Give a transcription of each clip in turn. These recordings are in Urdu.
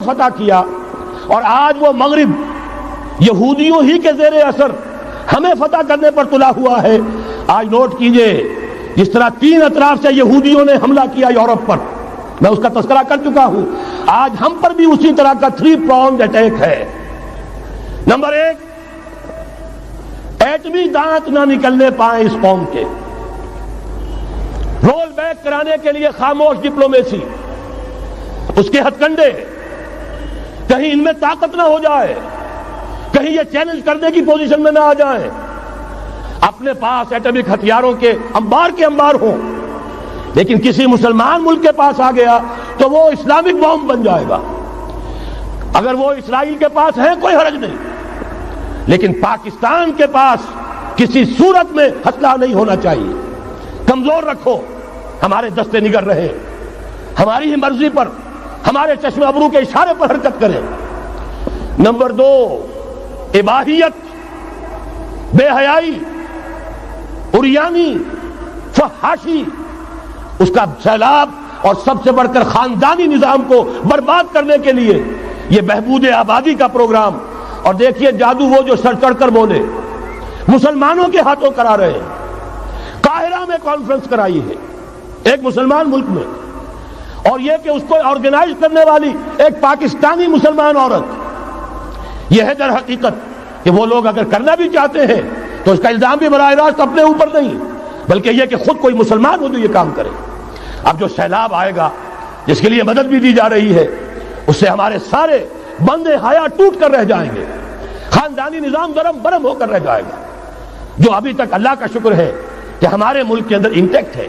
فتح کیا اور آج وہ مغرب یہودیوں ہی کے زیر اثر ہمیں فتح کرنے پر تلا ہوا ہے. آج نوٹ کیجئے جس طرح 3 اطراف سے یہودیوں نے حملہ کیا یورپ پر، میں اس کا تذکرہ کر چکا ہوں، آج ہم پر بھی اسی طرح کا 3 pronged اٹیک ہے. نمبر 1، ایٹمی دانت نہ نکلنے پائیں اس قوم کے، رول بیک کرانے کے لیے خاموش ڈپلومیسی، اس کے ہتھ کنڈے، کہیں ان میں طاقت نہ ہو جائے، کہیں یہ چیلنج کرنے کی پوزیشن میں نہ آ جائیں، اپنے پاس ایٹمک ہتھیاروں کے انبار ہوں، لیکن کسی مسلمان ملک کے پاس آ گیا تو وہ اسلامک بام بن جائے گا. اگر وہ اسرائیل کے پاس ہے کوئی حرج نہیں، لیکن پاکستان کے پاس کسی صورت میں ہتھیار نہیں ہونا چاہیے. کمزور رکھو، ہمارے دستے نگر رہے، ہماری ہی مرضی پر، ہمارے چشم ابرو کے اشارے پر حرکت کریں. نمبر 2، اباحیت، بے حیائی، عریانی، فحاشی، اس کا سیلاب اور سب سے بڑھ کر خاندانی نظام کو برباد کرنے کے لیے یہ بہبود آبادی کا پروگرام. اور دیکھیے جادو وہ جو سر چڑھ کر بولے، مسلمانوں کے ہاتھوں کرا رہے ہیں. قاہرہ میں کانفرنس کرائی ہے ایک مسلمان ملک میں، اور یہ کہ اس کو آرگنائز کرنے والی ایک پاکستانی مسلمان عورت. یہ ہے در حقیقت کہ وہ لوگ اگر کرنا بھی چاہتے ہیں تو اس کا الزام بھی براہ راست اپنے اوپر نہیں، بلکہ یہ کہ خود کوئی مسلمان ہو جو یہ کام کرے. اب جو سیلاب آئے گا جس کے لیے مدد بھی دی جا رہی ہے، اس سے ہمارے سارے بندے حیا ٹوٹ کر رہ جائیں گے، خاندانی نظام درم برم ہو کر رہ جائے گا. جو ابھی تک اللہ کا شکر ہے کہ ہمارے ملک کے اندر انٹیکٹ ہے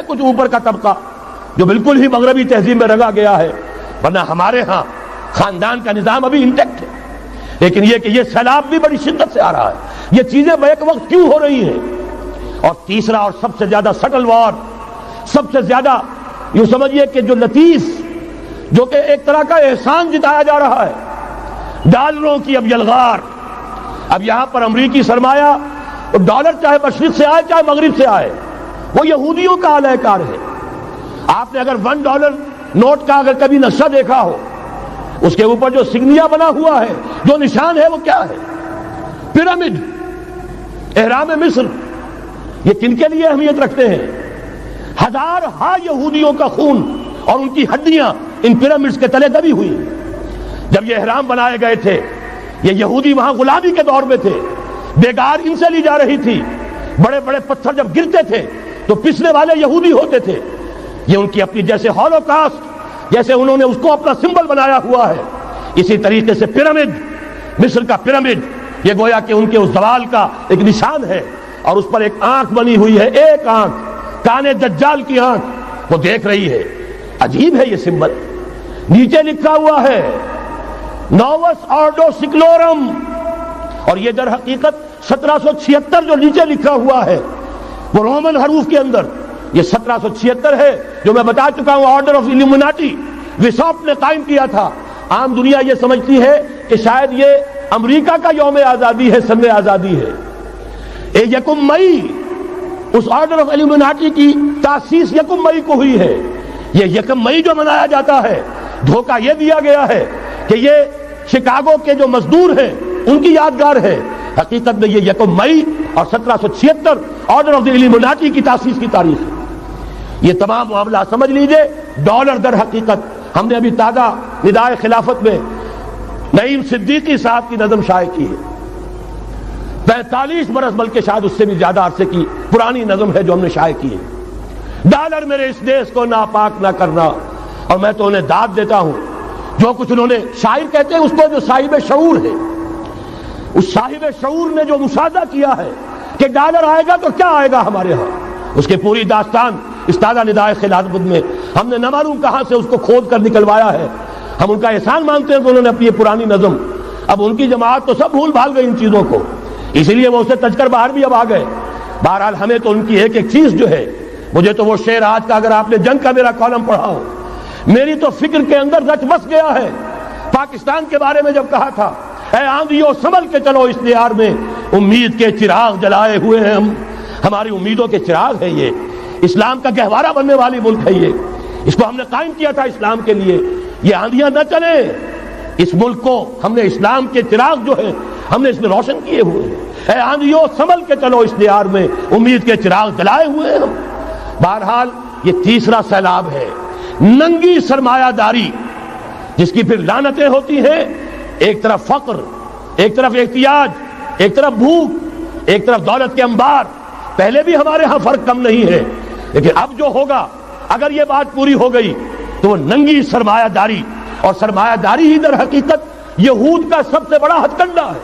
کچھ اوپر کا طبقہ جو بالکل ہی مغربی تہذیب میں رنگا گیا ہے، ورنہ ہمارے ہاں خاندان کا نظام ابھی انٹیکٹ ہے. لیکن یہ کہ یہ سیلاب بھی بڑی شدت سے آ رہا ہے، یہ چیزیں بیک وقت کیوں ہو رہی ہیں. اور تیسرا اور سب سے زیادہ سٹل وار، سب سے زیادہ یوں سمجھیے کہ جو لطیف، جو کہ ایک طرح کا احسان جتایا جا رہا ہے، ڈالروں کی اب یلغار. اب یہاں پر امریکی سرمایہ، ڈالر چاہے مشرق سے آئے چاہے مغرب سے آئے، وہ یہودیوں کا اعلی کار ہے. آپ نے اگر $1 نوٹ کا اگر کبھی نقشہ دیکھا ہو، اس کے اوپر جو سگنیا بنا ہوا ہے، جو نشان ہے، وہ کیا ہے؟ پیرامڈ، احرام مصر. یہ کن کے لیے اہمیت رکھتے ہیں؟ ہزارہا یہودیوں کا خون اور ان کی ہڈیاں ان پیرامڈز کے تلے دبی ہوئی. جب یہ احرام بنائے گئے تھے، یہ یہودی وہاں غلامی کے دور میں تھے، بیگار ان سے لی جا رہی تھی. بڑے بڑے پتھر جب گرتے تھے تو پسنے والے یہودی ہوتے تھے. یہ ان کی اپنی جیسے ہولوکاسٹ، جیسے انہوں نے اس کو اپنا سمبل بنایا ہوا ہے، اسی طریقے سے پیرامڈ، مصر کا پیرامڈ، یہ گویا کہ ان کے اس زوال کا ایک نشان ہے. اور اس پر ایک آنکھ بنی ہوئی ہے، ایک آنکھ، کانے دجال کی آنکھ، وہ دیکھ رہی ہے. عجیب ہے یہ سمبل. نیچے لکھا ہوا ہے نووس آرڈو سکلورم، اور یہ در حقیقت 1776 جو نیچے لکھا ہوا ہے وہ رومن حروف کے اندر یہ 1776 ہے، جو میں بتا چکا ہوں آرڈر آف ایلومیناٹی وساپ نے قائم کیا تھا. عام دنیا یہ سمجھتی ہے کہ شاید یہ امریکہ کا یوم آزادی ہے، سن آزادی ہے. 1 مئی اس آرڈر آف ایلومیناٹی کی تاسیس 1 مئی کو ہوئی ہے. یہ 1 مئی جو منایا جاتا ہے، دھوکہ یہ دیا گیا ہے کہ یہ شکاگو کے جو مزدور ہیں ان کی یادگار ہے. حقیقت میں یہ 1 مئی اور 1776 آرڈر آف دی ایلومیناٹی کی تاسیس کی تاریخ ہے. یہ تمام معاملہ سمجھ لیجئے. ڈالر در حقیقت ہم نے ابھی تازہ ندائے خلافت میں نعیم صدیقی صاحب کی نظم شائع کی ہے، 45 برس بلکہ شاید اس سے بھی زیادہ عرصے کی پرانی نظم ہے جو ہم نے شائع کی ہے. ڈالر میرے اس دیش کو ناپاک نہ کرنا. اور میں تو انہیں داد دیتا ہوں، جو کچھ انہوں نے، شاعر کہتے ہیں اس کو جو صاحب شعور ہے، اس صاحب شعور نے جو مشاہدہ کیا ہے کہ ڈالر آئے گا تو کیا آئے گا ہمارے ہاں، اس کے پوری داستان اس تازہ ندائے خلافت میں ہم نے نہ معلوم کہاں سے اس کو کھود کر نکلوایا ہے. ہم ان کا احسان مانتے ہیں کہ انہوں نے اپنی یہ پرانی نظم، اب ان کی جماعت تو سب بھول بھال گئی ان چیزوں کو، اسی لیے وہ اسے تج کر باہر بھی اب آ گئے. بہرحال ہمیں تو ان کی ایک ایک چیز جو ہے، مجھے تو وہ شعر آج کا اگر آپ نے جنگ کا میرا کالم پڑھا ہو، میری تو فکر کے اندر رچ بس گیا ہے. پاکستان کے بارے میں جب کہا تھا، اے آندھیوں سنبھل کے چلو اس دیار میں، امید کے چراغ جلائے ہوئے ہیں ہم، ہماری امیدوں کے چراغ ہے یہ، اسلام کا گہوارہ بننے والی ملک ہے یہ، اس کو ہم نے قائم کیا تھا اسلام کے لیے. یہ آندیاں نہ چلیں. اس ملک کو ہم نے اسلام کے چراغ جو ہے ہم نے اس میں روشن کیے ہوئے ہیں. اے آندھیوں سنبھل کے چلو, اس دیار میں امید کے چراغ جلائے ہوئے ہیں ہم. بہرحال یہ تیسرا سیلاب ہے, ننگی سرمایہ داری, جس کی پھر لعنتیں ہوتی ہیں. ایک طرف فقر, ایک طرف احتیاج, ایک طرف بھوک, ایک طرف دولت کے انبار. پہلے بھی ہمارے ہاں فرق کم نہیں ہے, لیکن اب جو ہوگا اگر یہ بات پوری ہو گئی تو وہ ننگی سرمایہ داری, اور سرمایہ داری ہی در حقیقت یہود کا سب سے بڑا ہتھ کنڈا ہے.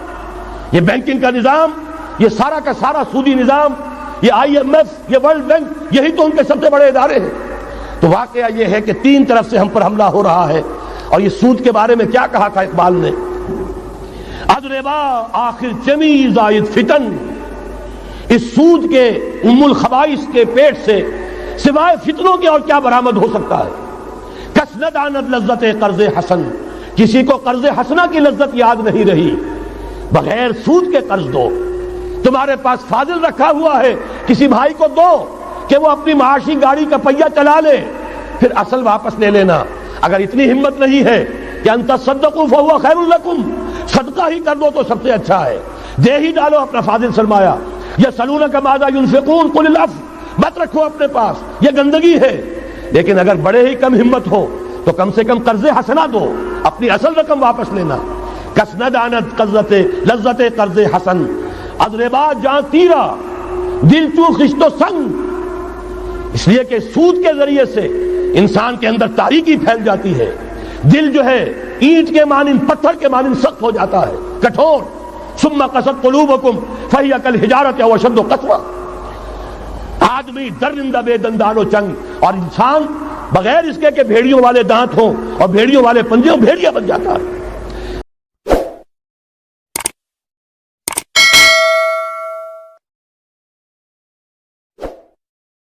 یہ بینکنگ کا نظام, یہ سارا کا سارا سودی نظام, یہ IMF, یہ ورلڈ بینک, یہی تو ان کے سب سے بڑے ادارے ہیں. تو واقعہ یہ ہے کہ تین طرف سے ہم پر حملہ ہو رہا ہے. اور یہ سود کے بارے میں کیا کہا تھا اقبال نے, اضربا آخر چمی زائد فتن, اس سود کے ام الخبائث کے پیٹ سے سوائے فتنوں کے اور کیا برآمد ہو سکتا ہے. کس ندانت لذت قرض حسن, کسی کو قرض حسنہ کی لذت یاد نہیں رہی. بغیر سود کے قرض دو. تمہارے پاس فاضل رکھا ہوا ہے, کسی بھائی کو دو کہ وہ اپنی معاشی گاڑی کا پہیہ چلا لے, پھر اصل واپس لے لینا. اگر اتنی ہمت نہیں ہے کہ ان تصدقوا فهو خیر لکم, صدقہ ہی کر دو تو سب سے اچھا ہے, دے ہی ڈالو اپنا فاضل سرمایہ. یسألونک ماذا ينفقون قل العفو, مت رکھو اپنے پاس, یہ گندگی ہے. لیکن اگر بڑے ہی کم ہمت ہو تو کم سے کم قرض حسنہ دو, اپنی اصل رقم واپس لینا. کسند آنت لذت قرض حسن, اضربا جاں تیرا دل چو خشت و سنگ. اس لیے کہ سود کے ذریعے سے انسان کے اندر تاریکی پھیل جاتی ہے. دل جو ہے اینٹ کے مانند, پتھر کے مانند سخت ہو جاتا ہے, کٹھور. ثم قست قلوبکم فہی کالحجارۃ او اشد قسوہ. آدمی درندہ بے دندان و چنگ, اور انسان بغیر اس کے کہ بھیڑیوں والے دانت ہوں اور بھیڑیوں والے پنجے ہوں, بھیڑیا بن جاتا ہے.